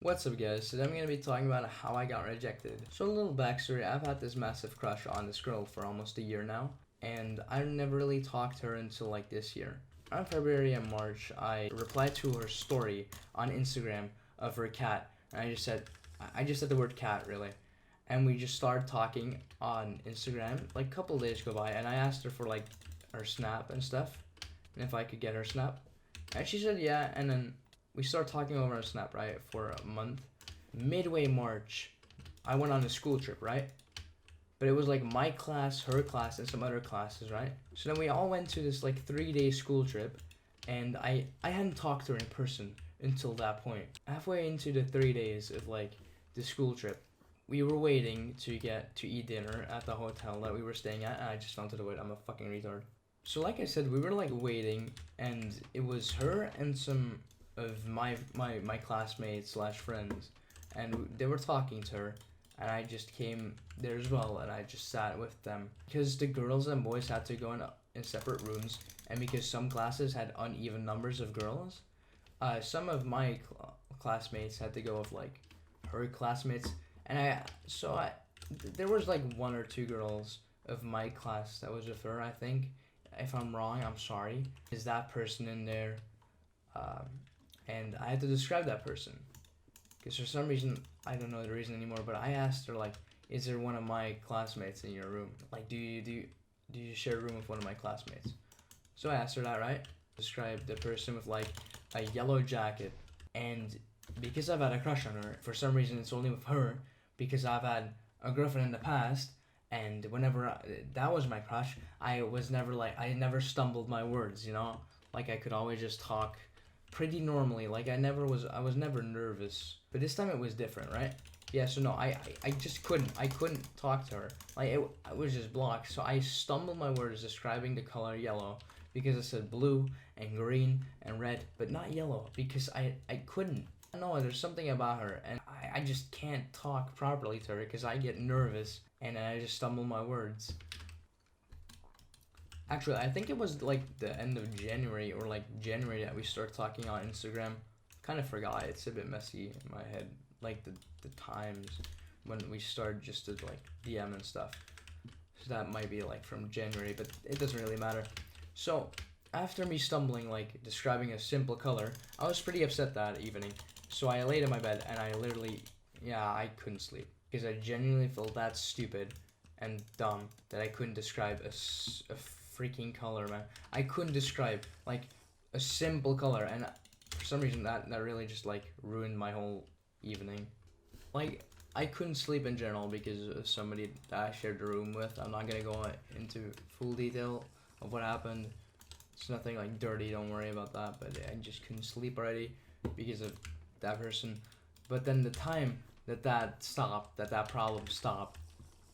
What's up guys, today I'm going to be talking about how I got rejected. So a little backstory, I've had this massive crush on this girl for almost a year now, and I never really talked to her until like this year. Around February and March, I replied to her story on Instagram of her cat, and I just said the word cat really. And we just started talking on Instagram, like a couple days go by, and I asked her for like her snap and stuff, and if I could get her snap. And she said yeah, and then we started talking over on Snap, right, for a month. Midway March, I went on a school trip, right? But it was like my class, her class, and some other classes, right? So then we all went to this like 3 day school trip, and I hadn't talked to her in person until that point. Halfway into the 3 days of like the school trip, we were waiting to get to eat dinner at the hotel that we were staying at, and I just wanted to wait. I'm a fucking retard. So like I said, we were like waiting, and it was her and some of my classmates slash friends, and they were talking to her, and I just came there as well, and I just sat with them because the girls and boys had to go in separate rooms, and because some classes had uneven numbers of girls, some of my classmates had to go with like her classmates, and there was like one or two girls of my class that was with her. I think if I'm wrong, I'm sorry. Is that person in there? Um, and I had to describe that person because for some reason I don't know the reason anymore. But I asked her like, "Is there one of my classmates in your room? Like, do you share a room with one of my classmates?" So I asked her that, right? Describe the person with like a yellow jacket, and because I've had a crush on her, for some reason it's only with her because I've had a girlfriend in the past, and that was my crush, I never stumbled my words, like I could always just talk pretty normally. Like I was never nervous. But this time it was different, right? Yeah, so no, I just couldn't talk to her. Like I was just blocked. So I stumbled my words describing the color yellow because I said blue and green and red, but not yellow because I couldn't. I don't know, there's something about her, and I just can't talk properly to her because I get nervous and I just stumble my words. Actually, I think it was like the end of January or like January that we started talking on Instagram. Kind of forgot. It's a bit messy in my head, like the times when we started just to like DM and stuff. So that might be like from January, but it doesn't really matter. So after me stumbling, like describing a simple color, I was pretty upset that evening. So I laid in my bed and I literally, yeah, I couldn't sleep because I genuinely felt that stupid and dumb that I couldn't describe a freaking color, man. I couldn't describe like a simple color, and for some reason that really just like ruined my whole evening. Like I couldn't sleep in general because of somebody that I shared the room with. I'm not gonna go into full detail of what happened. It's nothing like dirty, don't worry about that. But I just couldn't sleep already because of that person. But then the time that problem stopped,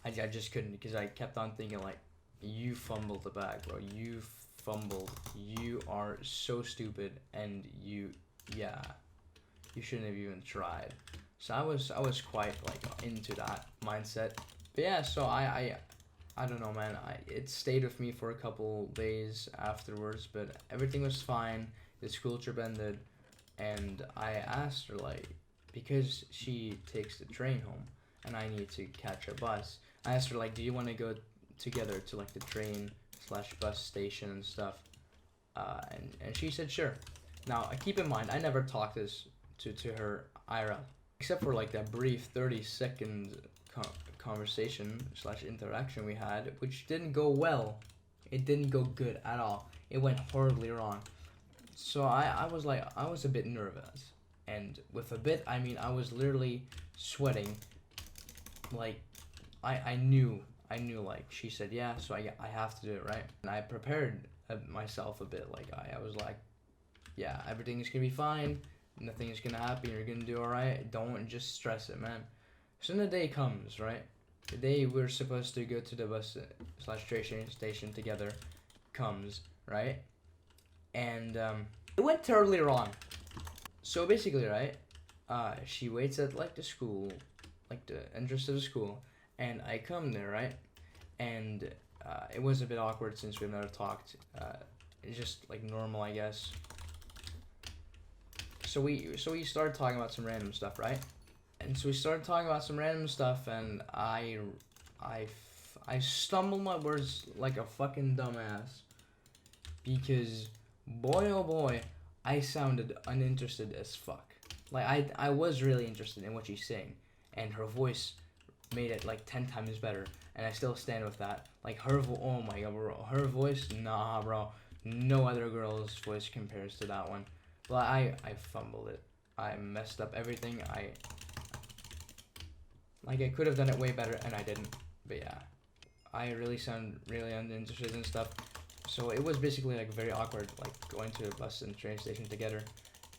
I just couldn't because I kept on thinking like, you fumbled the bag, bro. You fumbled. You are so stupid, and yeah, you shouldn't have even tried. So I was quite like into that mindset. But yeah, so I don't know, man. It stayed with me for a couple days afterwards, but everything was fine. The school trip ended, and I asked her like, because she takes the train home, and I need to catch a bus. I asked her like, do you want to go together to like the train slash bus station and stuff? And she said sure. Now keep in mind, I never talked this to her IRL, except for like that brief 30-second conversation slash interaction we had, which didn't go well. It didn't go good at all. It went horribly wrong. So I was like, I was a bit nervous. And with a bit, I mean, I was literally sweating. Like, I knew like she said yeah, so I have to do it, right? And I prepared myself a bit. Like, I was like, yeah, everything is gonna be fine. Nothing is gonna happen. You're gonna do alright. Don't just stress it, man. So then the day comes, right? The day we're supposed to go to the bus slash train station together comes, right? And it went terribly wrong. So basically, right? She waits at like the school, like the entrance to the school, and I come there, right? And it was a bit awkward since we've never talked. It's just like normal, I guess. we started talking about some random stuff, right? And so we started talking about some random stuff, and I stumbled my words like a fucking dumbass, because boy oh boy, I sounded uninterested as fuck. Like I was really interested in what she's saying, and her voice made it like 10 times better, and I still stand with that. Like oh my god, bro, her voice, nah, bro, no other girl's voice compares to that one. But I fumbled it. I messed up everything. I could have done it way better, and I didn't. But yeah, I really sound really uninterested in stuff. So it was basically like very awkward, like going to a bus and train station together.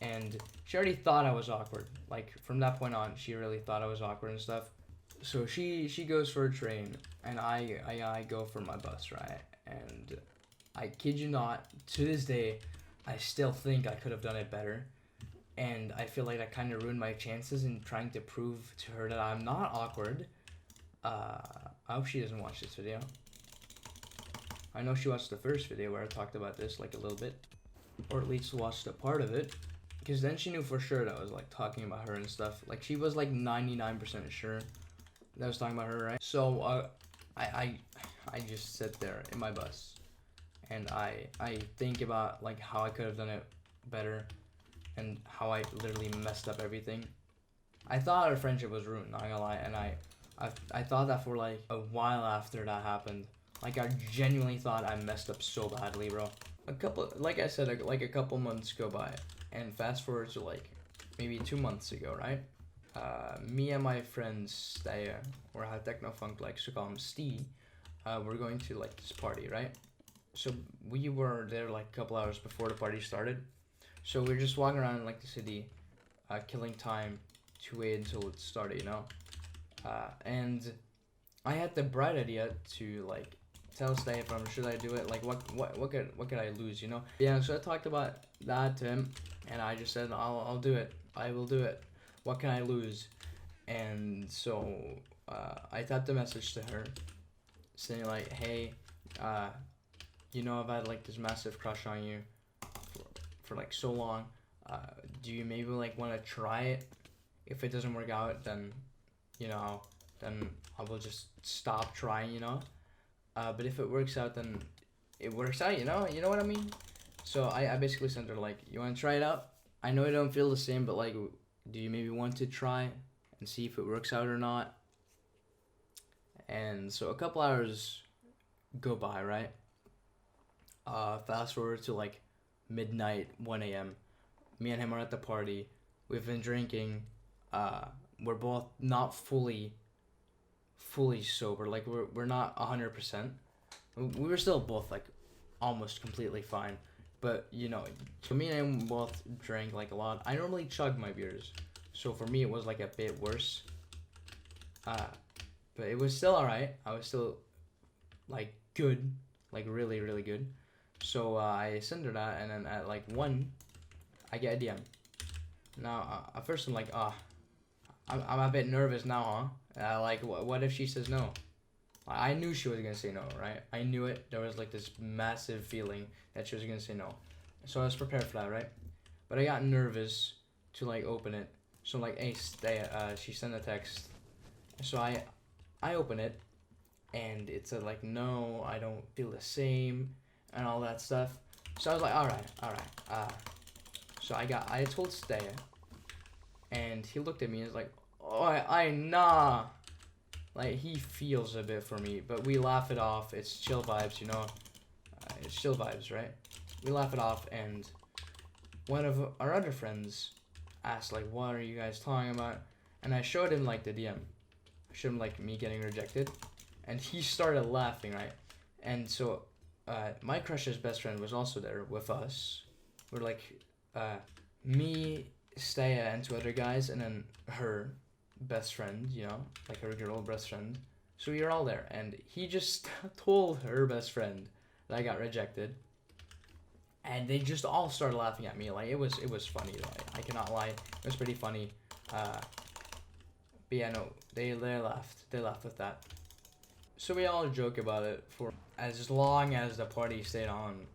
And she already thought I was awkward. Like from that point on, she really thought I was awkward and stuff. So she goes for a train, and I go for my bus, right? And I kid you not, to this day, I still think I could have done it better. And I feel like I kind of ruined my chances in trying to prove to her that I'm not awkward. I hope she doesn't watch this video. I know she watched the first video where I talked about this like a little bit, or at least watched a part of it, because then she knew for sure that I was like talking about her and stuff. Like she was like 99% sure that I was talking about her, right? So I just sit there in my bus, and I think about like how I could have done it better, and how I literally messed up everything. I thought our friendship was ruined, not gonna lie, and I thought that for like a while after that happened. Like I genuinely thought I messed up so badly, bro. Like I said, like a couple months go by, and fast forward to like maybe 2 months ago, right? Me and my friend Steya, or how Technofunk likes to call him Stee, we're going to like this party, right? So we were there like a couple hours before the party started. So we are just walking around in like the city, killing time to wait until it started, you know? And I had the bright idea to like tell Stay from should I do it? Like what could I lose, you know? Yeah, so I talked about that to him, and I just said I'll do it. I will do it. What can I lose? And so I typed a message to her saying like, hey, you know, I've had like this massive crush on you for like so long. Do you maybe like want to try it? If it doesn't work out, then you know, then I will just stop trying, you know. But if it works out, then it works out, you know. You know what I mean? So I basically sent her like, you want to try it out? I know I don't feel the same, but like, do you maybe want to try and see if it works out or not? And so a couple hours go by, right? Fast forward to like midnight, 1 a.m. Me and him are at the party. We've been drinking. We're both not fully sober. Like we're not 100%. We were still both like almost completely fine. But you know, so me and him both drank like a lot. I normally chug my beers, so for me it was like a bit worse. But it was still alright. I was still like good, like really really good. So I sent her that, and then at like 1, I get a DM. Now at first I'm like, I'm a bit nervous now, huh? Like what if she says no? I knew she was gonna say no, right? I knew it. There was like this massive feeling that she was gonna say no, so I was prepared for that, right? But I got nervous to like open it. So I'm like, hey, stay. She sent a text, so I open it, and it said like, no, I don't feel the same, and all that stuff. So I was like, all right. So I told Steya, and he looked at me and was like, oh, I nah. Like, he feels a bit for me, but we laugh it off. It's chill vibes, you know? It's chill vibes, right? We laugh it off, and one of our other friends asked, like, what are you guys talking about? And I showed him, like, the DM. I showed him, like, me getting rejected, and he started laughing, right? And so, my crush's best friend was also there with us. We're, like, me, Steya, and 2 other guys, and then her best friend, you know, like her girl best friend. So we were all there, and he just told her best friend that I got rejected, and they just all started laughing at me. Like it was funny. Like, I cannot lie, it was pretty funny. But yeah, no, they laughed with that. So we all joke about it for as long as the party stayed on,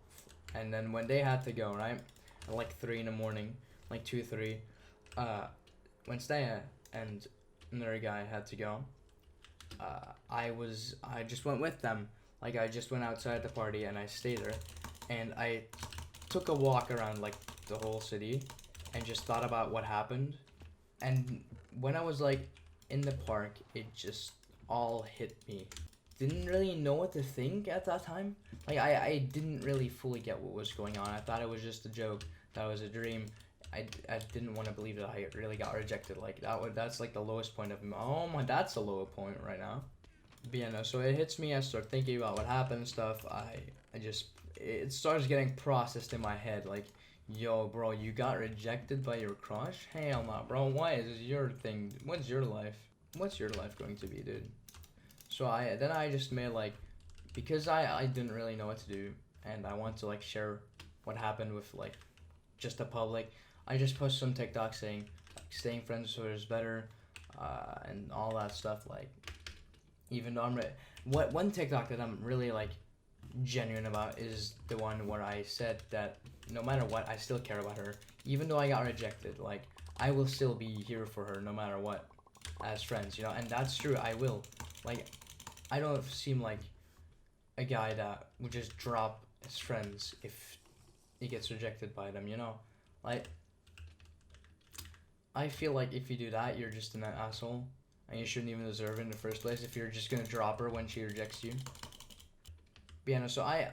and then when they had to go, right, at like 3 in the morning, like 2, 3. When Staya and another guy had to go, I just went with them. Like I just went outside the party and I stayed there, and I took a walk around like the whole city, and just thought about what happened. And when I was like in the park, it just all hit me. Didn't really know what to think at that time. Like I didn't really fully get what was going on. I thought it was just a joke. That was a dream. I didn't want to believe that I really got rejected. Like that's like the lowest point of, oh my, that's a low point right now. But yeah, no, so it hits me. I start thinking about what happened and stuff. I just, it starts getting processed in my head. Like, yo, bro, you got rejected by your crush? Hell no, bro. Why is this your thing? What's your life? What's your life going to be, dude? So I just made like, because I didn't really know what to do, and I want to like share what happened with like just the public. I just posted some TikTok saying like, staying friends with her is better, and all that stuff. Like, even though what one TikTok that I'm really like genuine about is the one where I said that no matter what, I still care about her, even though I got rejected. Like, I will still be here for her no matter what, as friends, you know. And that's true. I will. Like, I don't seem like a guy that would just drop his friends if he gets rejected by them, you know. Like, I feel like if you do that, you're just an asshole, and you shouldn't even deserve it in the first place if you're just gonna drop her when she rejects you. But yeah, no, so I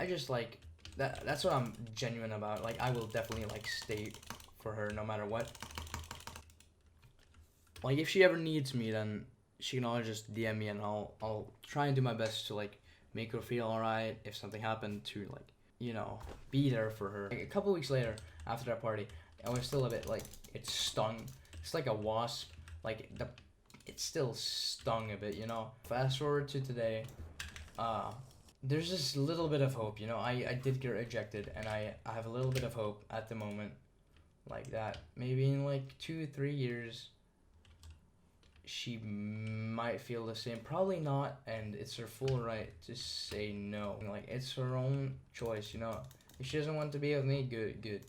just like that's what I'm genuine about. Like, I will definitely like stay for her no matter what. Like, if she ever needs me, then she can always just DM me, and I'll try and do my best to like make her feel alright if something happened, to like, you know, be there for her. Like, a couple weeks later after that party, I was still a bit like, it stung. It's like a wasp. Like, it still stung a bit, you know. Fast forward to today, there's this little bit of hope, you know. I did get rejected, and I have a little bit of hope at the moment, like that maybe in like 2, 3 years she might feel the same. Probably not, and it's her full right to say no. Like, it's her own choice, you know. If she doesn't want to be with me, good.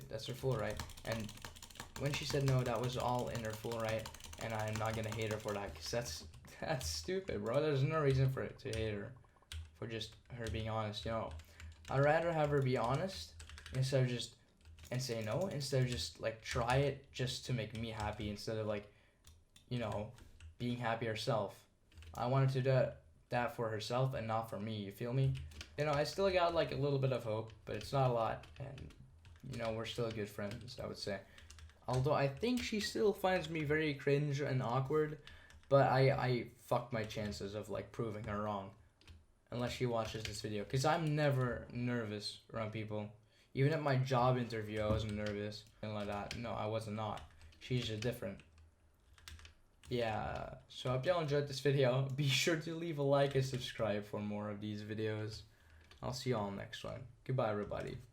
That's her full right. And when she said no, that was all in her full right, and I'm not gonna hate her for that, because that's stupid, bro. There's no reason for it to hate her for just her being honest, you know. I'd rather have her be honest instead of just, and say no, instead of just like try it just to make me happy, instead of like, you know, being happy herself. I wanted to do that for herself and not for me, you feel me? You know, I still got like a little bit of hope, but it's not a lot, and you know, we're still good friends, I would say. Although I think she still finds me very cringe and awkward, but I fucked my chances of like proving her wrong, unless she watches this video, because I'm never nervous around people. Even at my job interview, I wasn't nervous and like that. No, I wasn't not. She's just different. Yeah, so I hope y'all enjoyed this video. Be sure to leave a like and subscribe for more of these videos. I'll see y'all next one. Goodbye, everybody.